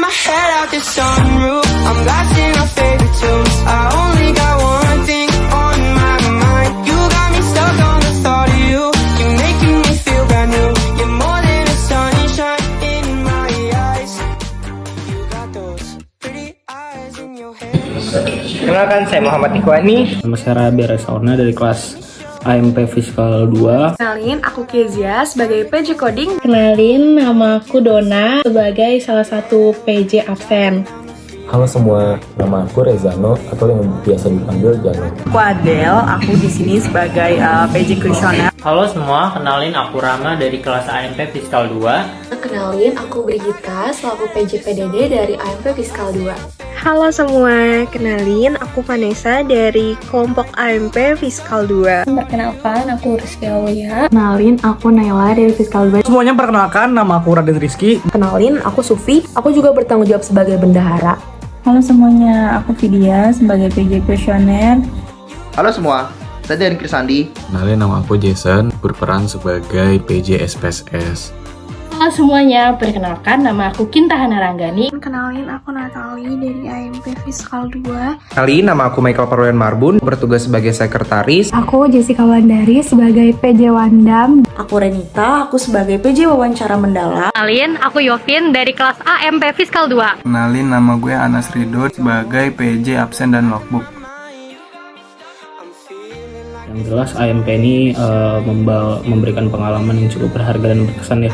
my head out the sunroof. I'm blasting our favorite tunes. I only got one thing on my mind. You got me stuck on the thought of you. You're making me feel brand new. You're more than a sunshine in my eyes. You got those pretty eyes in your head. Kenalkan, saya Muhammad Ikhwani. Nama saya Rabi Resauna dari kelas AMP Fiskal 2. Kenalin, aku Kezia sebagai PJ Coding. Kenalin, nama aku Dona sebagai salah satu PJ absen. Halo semua, nama aku Rezano atau yang biasa dipanggil Jano. Aku Adel, aku di sini sebagai PJ Kuesioner. Halo semua, kenalin aku Rama dari kelas AMP Fiskal 2. Kenalin, aku Brigita selaku PJ PDD dari AMP Fiskal 2. Halo semua, kenalin aku Vanessa dari kelompok AMP Fiskal 2. Perkenalkan, aku Rizky Aulia. Kenalin, aku Naila dari Fiskal 2. Semuanya perkenalkan, nama aku Raden Rizky. Kenalin, aku Sufi. Aku juga bertanggung jawab sebagai bendahara. Halo semuanya, aku Vidya sebagai PJ Kuesioner. Halo semua, saya Dean Krisandi. Kenalin, nama aku Jason, berperan sebagai PJ SPSS. Halo semuanya, perkenalkan nama aku Kinta Hana Ranggani. Kenalin, aku Natali dari AMP Fiskal 2. Kenalin, nama aku Michael Parwian Marbun, bertugas sebagai sekretaris. Aku Jessica Wandari sebagai PJ Wandam. Aku Renita, aku sebagai PJ Wawancara Mendalam. Kenalin, aku Yovin dari kelas AMP Fiskal 2. Kenalin, nama gue Anas Ridho sebagai PJ absen dan logbook. Yang jelas AMP ini memberikan pengalaman yang cukup berharga dan berkesan ya.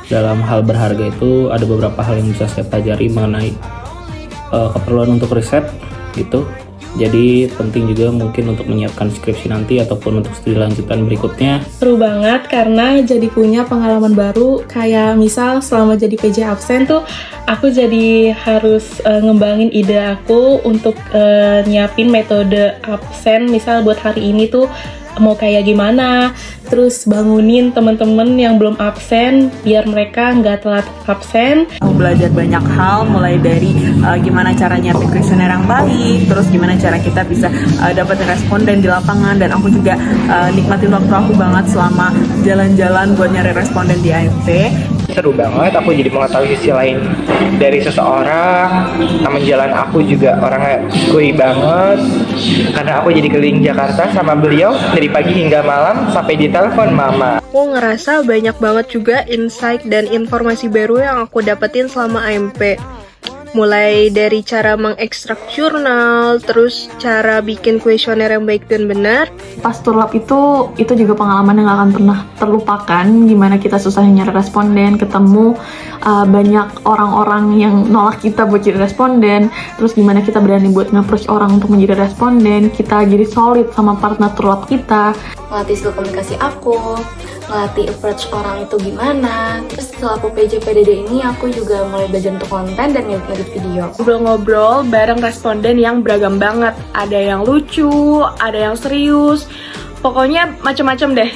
Dalam hal berharga itu ada beberapa hal yang bisa saya pelajari mengenai keperluan untuk riset gitu. Jadi penting juga mungkin untuk menyiapkan skripsi nanti ataupun untuk studi lanjutan berikutnya. Seru banget karena jadi punya pengalaman baru. Kayak misal selama jadi PJ absen tuh aku jadi harus ngembangin ide aku untuk nyiapin metode absen. Misal buat hari ini tuh mau kayak gimana, terus bangunin teman-teman yang belum absen biar mereka nggak telat absen. Aku belajar banyak hal, mulai dari gimana cara nyiapin kuesioner yang baik, terus gimana cara kita bisa dapetin responden di lapangan, dan aku juga nikmatin waktu aku banget selama jalan-jalan buat nyari responden di AMP. Seru banget, aku jadi mengetahui sisi lain dari seseorang. Namun jalan aku juga orangnya kui banget, karena aku jadi keliling Jakarta sama beliau dari pagi hingga malam sampai ditelepon mama. Aku ngerasa banyak banget juga insight dan informasi baru yang aku dapetin selama AMP. Mulai dari cara mengekstrak jurnal, terus cara bikin kuesioner yang baik dan benar. Pas turlap itu juga pengalaman yang gak akan pernah terlupakan. Gimana kita susahnya nyari responden, ketemu banyak orang-orang yang nolak kita buat jadi responden. Terus gimana kita berani buat nge-approach orang untuk menjadi responden. Kita jadi solid sama partner turlap kita. Melatih skill komunikasi aku, melatih approach orang itu gimana. Terus setelah aku PJ PDD ini aku juga mulai belajar untuk konten dan ngedit video. Ngobrol-ngobrol bareng responden yang beragam banget. Ada yang lucu, ada yang serius, pokoknya macam-macam deh.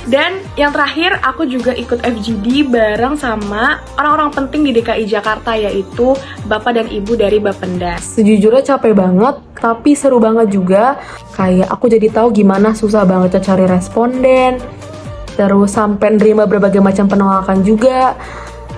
Dan yang terakhir, aku juga ikut FGD bareng sama orang-orang penting di DKI Jakarta, yaitu Bapak dan Ibu dari Bapenda. Sejujurnya capek banget, tapi seru banget juga. Kayak aku jadi tahu gimana susah banget cari responden. Terus sampai nerima berbagai macam penolakan juga.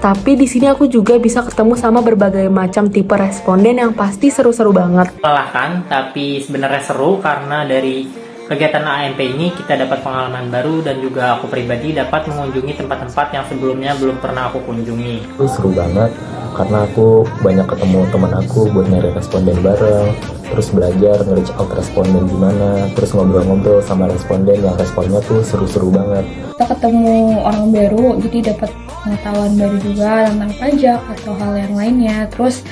Tapi di sini aku juga bisa ketemu sama berbagai macam tipe responden yang pasti seru-seru banget. Melelahkan, tapi sebenarnya seru karena dari kegiatan AMP ini kita dapat pengalaman baru dan juga aku pribadi dapat mengunjungi tempat-tempat yang sebelumnya belum pernah aku kunjungi. Itu seru banget karena aku banyak ketemu teman aku buat nyari responden bareng, terus belajar nge-reach out responden gimana, terus ngobrol-ngobrol sama responden yang responnya tuh seru-seru banget. Kita ketemu orang baru, jadi dapat pengetahuan baru juga tentang pajak atau hal yang lainnya. Terus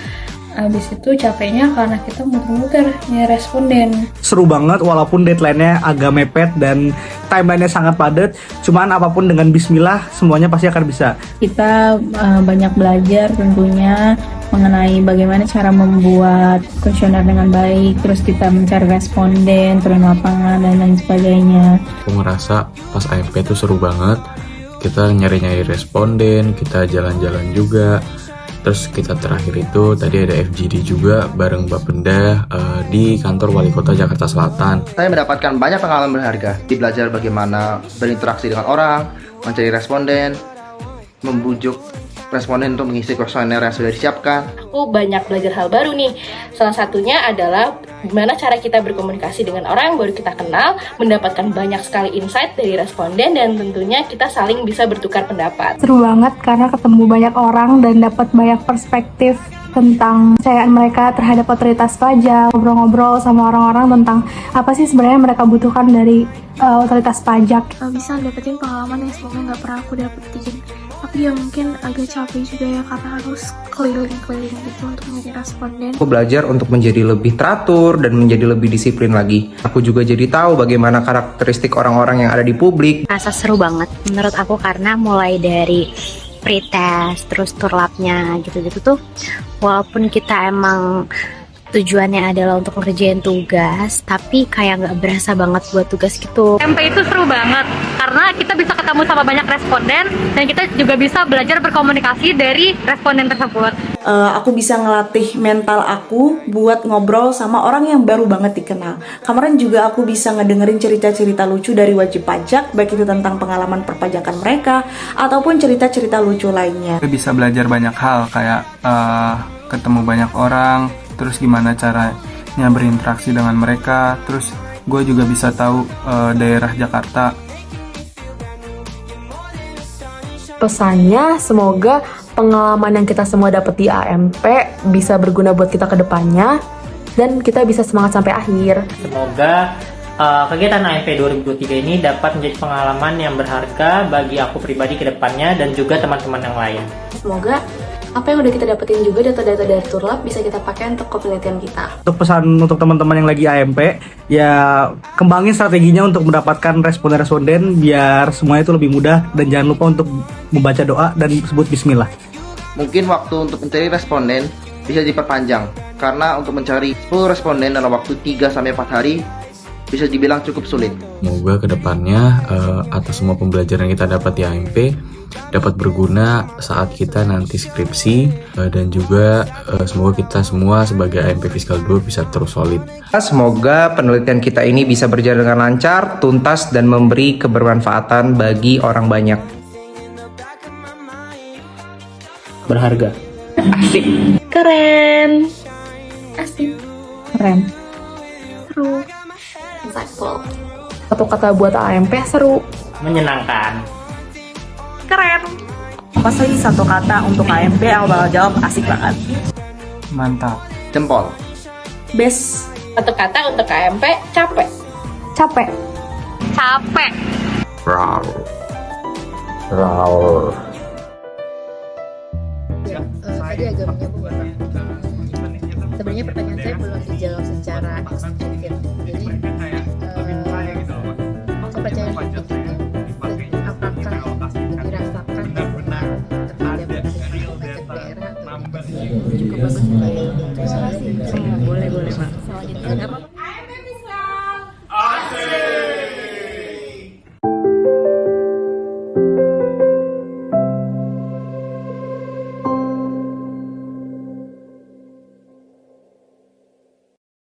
abis itu capeknya karena kita muter-muter nyari responden. Seru banget walaupun deadline-nya agak mepet dan timeline-nya sangat padat. Cuman apapun dengan bismillah semuanya pasti akan bisa. Kita banyak belajar tentunya mengenai bagaimana cara membuat kuesioner dengan baik, terus kita mencari responden, turun lapangan, dan lain sebagainya. Aku ngerasa pas AMP itu seru banget. Kita nyari-nyari responden, kita jalan-jalan juga. Terus kita terakhir itu tadi ada FGD juga bareng Bapenda di kantor Wali Kota Jakarta Selatan. Saya mendapatkan banyak pengalaman berharga. Belajar bagaimana berinteraksi dengan orang, mencari responden, membujuk responden untuk mengisi kuesioner yang sudah disiapkan. Aku banyak belajar hal baru nih. Salah satunya adalah gimana cara kita berkomunikasi dengan orang yang baru kita kenal, mendapatkan banyak sekali insight dari responden, dan tentunya kita saling bisa bertukar pendapat. Seru banget karena ketemu banyak orang dan dapat banyak perspektif tentang kepercayaan mereka terhadap otoritas pajak, ngobrol-ngobrol sama orang-orang tentang apa sih sebenarnya mereka butuhkan dari otoritas pajak. Bisa dapetin pengalaman yang semoga nggak pernah aku dapetin, tapi ya mungkin agak capek juga ya karena harus keliling-keliling gitu untuk nyari responden. Aku belajar untuk menjadi lebih teratur dan menjadi lebih disiplin lagi. Aku juga jadi tahu bagaimana karakteristik orang-orang yang ada di publik. Rasa seru banget menurut aku karena mulai dari pretest, terus turlapnya gitu-gitu tuh, walaupun kita emang tujuannya adalah untuk ngerjain tugas, tapi kayak nggak berasa banget buat tugas gitu. SMP itu seru banget karena kita bisa ketemu sama banyak responden dan kita juga bisa belajar berkomunikasi dari responden tersebut. Aku bisa ngelatih mental aku buat ngobrol sama orang yang baru banget dikenal. Kemarin juga aku bisa ngedengerin cerita-cerita lucu dari wajib pajak, baik itu tentang pengalaman perpajakan mereka ataupun cerita-cerita lucu lainnya. Gue bisa belajar banyak hal kayak ketemu banyak orang, terus gimana caranya berinteraksi dengan mereka, terus gue juga bisa tahu daerah Jakarta. Pesannya semoga pengalaman yang kita semua dapat di AMP bisa berguna buat kita ke depannya dan kita bisa semangat sampai akhir. Semoga kegiatan AMP 2023 ini dapat menjadi pengalaman yang berharga bagi aku pribadi ke depannya dan juga teman-teman yang lain. Semoga apa yang udah kita dapetin juga data-data dari Turlap bisa kita pakai untuk penelitian kita. Untuk pesan untuk teman-teman yang lagi AMP, ya kembangin strateginya untuk mendapatkan responden biar semuanya itu lebih mudah, dan jangan lupa untuk membaca doa dan sebut bismillah. Mungkin waktu untuk mencari responden bisa diperpanjang karena untuk mencari 10 responden dalam waktu 3-4 hari bisa dibilang cukup sulit. Semoga kedepannya atas semua pembelajaran yang kita dapat di AMP dapat berguna saat kita nanti skripsi, dan juga semoga kita semua sebagai AMP Fiskal 2 bisa terus solid. Semoga penelitian kita ini bisa berjalan dengan lancar, tuntas, dan memberi kebermanfaatan bagi orang banyak. Berharga. Asik. Keren. Asik. Keren. Seru. Insightful. Satu kata buat AMP, seru. Menyenangkan. Keren. Apa sih satu kata untuk AMP? Aku bakal jawab asik banget. Mantap. Jempol. Best. Satu kata untuk AMP, capek. Capek. Capek. Raw. Tadi agak menyambung. Sebenarnya pertanyaan saya belum dijawab secara eksplisit. Jadi kepercayaan publik itu apakah dirasakan terhadap pajak daerah atau cukup bagus? Boleh Pak. Soal itu